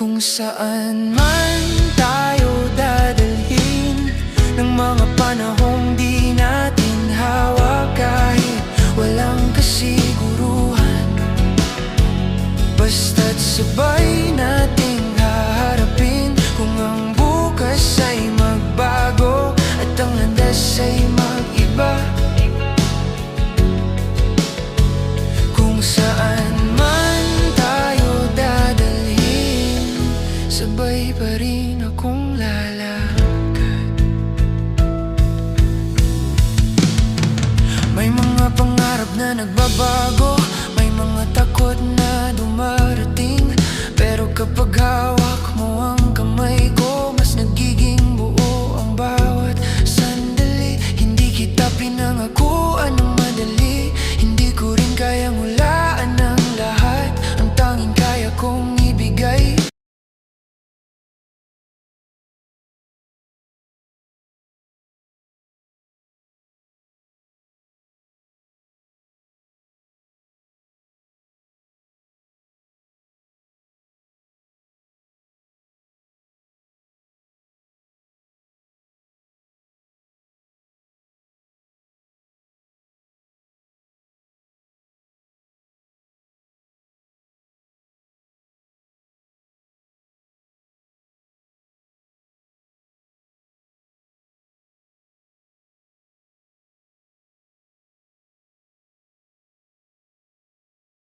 Kung saan man tayo dadalhin ng mga panahong di natin hawak, kahit walang kasiguruhan, basta't sabay nating haharapin. Kung ang bukas ay magbago at ang landas ay mag-iba, kung saan man tayo dadalhin, sabay pa rin akong lalakad. May mga pangarap na nagbabago, may mga takot na dumarating, pero kapag